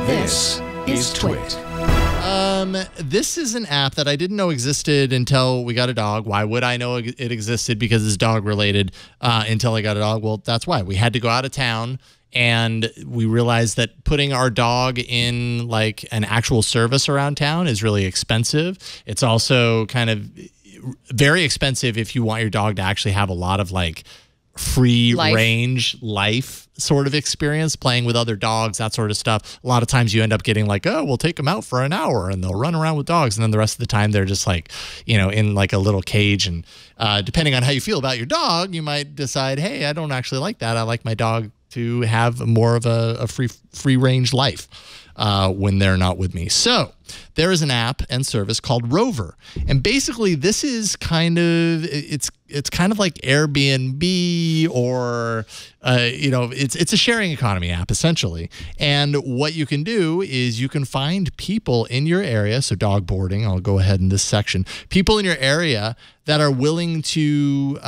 This is TWiT. This is an app that I didn't know existed until we got a dog. Why would I know it existed? Because it's dog related until I got a dog. Well, that's why. We had to go out of town, and we realized that putting our dog in like an actual service around town is really expensive. It's also kind of very expensive if you want your dog to actually have a lot of like free range life sort of experience, playing with other dogs, that sort of stuff. A lot of times you end up getting like, oh, we'll take them out for an hour and they'll run around with dogs. And then the rest of the time they're just like, you know, in like a little cage. And depending on how you feel about your dog, you might decide, hey, I don't actually like that. I like my dog to have more of a free range life when they're not with me. So there is an app and service called Rover. And basically this is kind of, it's kind of like Airbnb or, you know, it's a sharing economy app essentially. And what you can do is you can find people in your area. So dog boarding, I'll go ahead in this section, people in your area that are willing to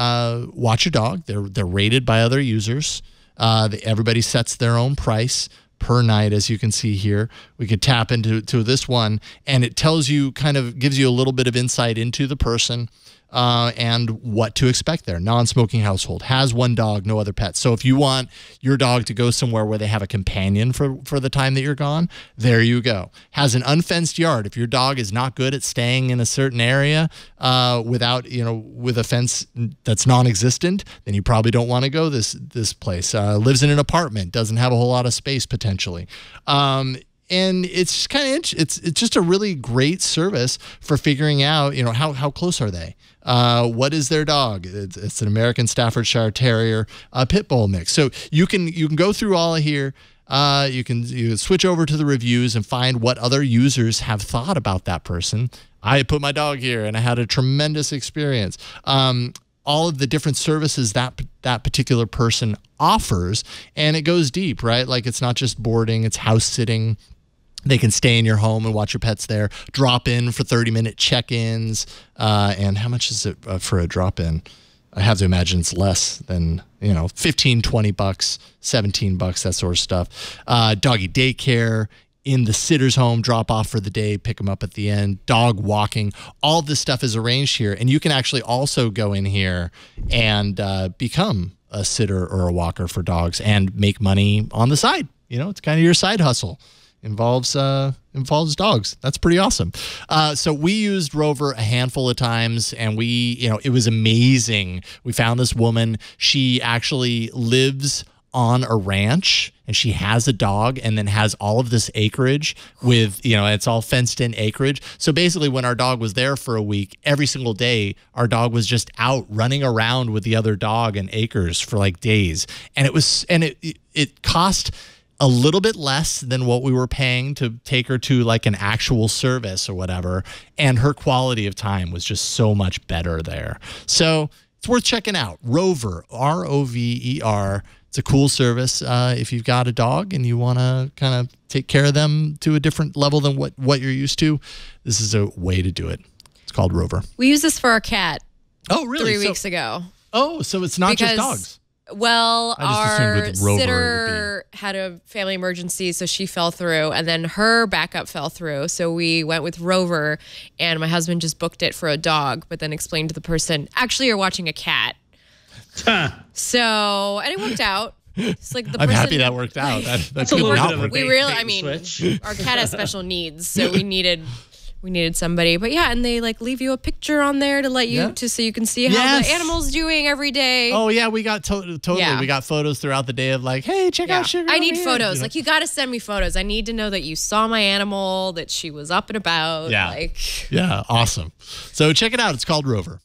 watch your dog. They're rated by other users. Everybody sets their own price per night, as you can see here. We could tap into this one, and it tells you, kind of gives you a little bit of insight into the person and what to expect there. Non-smoking household, has one dog, no other pets. So if you want your dog to go somewhere where they have a companion for the time that you're gone, there you go. Has an unfenced yard. If your dog is not good at staying in a certain area without, you know, with a fence that's non-existent, then you probably don't want to go this place. Lives in an apartment, doesn't have a whole lot of space potentially. And it's kind of it's just a really great service for figuring out, you know, how close are they? What is their dog? It's an American Staffordshire Terrier pit bull mix. So you can go through all of here. You can switch over to the reviews and find what other users have thought about that person. I put my dog here and I had a tremendous experience. All of the different services that particular person offers, and it goes deep, right? Like it's not just boarding, it's house sitting. They can stay in your home and watch your pets there, drop in for 30-minute check-ins. And how much is it for a drop-in? I have to imagine it's less than, you know, 15, 20 bucks, 17 bucks, that sort of stuff. Doggy daycare, in the sitter's home, drop off for the day, pick them up at the end, dog walking. All this stuff is arranged here. And you can actually also go in here and become a sitter or a walker for dogs and make money on the side. You know, it's kind of your side hustle. Involves dogs. That's pretty awesome. So we used Rover a handful of times, and it was amazing. We found this woman. She actually lives on a ranch, and she has a dog and then has all of this acreage with, you know, it's all fenced in acreage. So basically when our dog was there for a week, every single day, our dog was just out running around with the other dog in acres for like days. And it cost a little bit less than what we were paying to take her to like an actual service or whatever. And her quality of time was just so much better there. So it's worth checking out. Rover, R-O-V-E-R. It's a cool service if you've got a dog and you want to kind of take care of them to a different level than what you're used to. This is a way to do it. It's called Rover. We used this for our cat. Oh, really? 3 weeks ago. Oh, so it's not just dogs. Well, our sitter had a family emergency, so she fell through, and then her backup fell through. So we went with Rover, and my husband just booked it for a dog, but then explained to the person, actually, you're watching a cat. So, and it worked out. It's like I'm happy that worked out. That's a little bit of a switch. Our cat has special needs, so we needed somebody. But yeah, and they like leave you a picture on there to let you so you can see how the animal's doing every day. Oh yeah, we got totally. Yeah. We got photos throughout the day of like, hey, check out Sugar. I need photos. You know? Like you got to send me photos. I need to know that you saw my animal, that she was up and about. Yeah. Like yeah, awesome. So check it out. It's called Rover.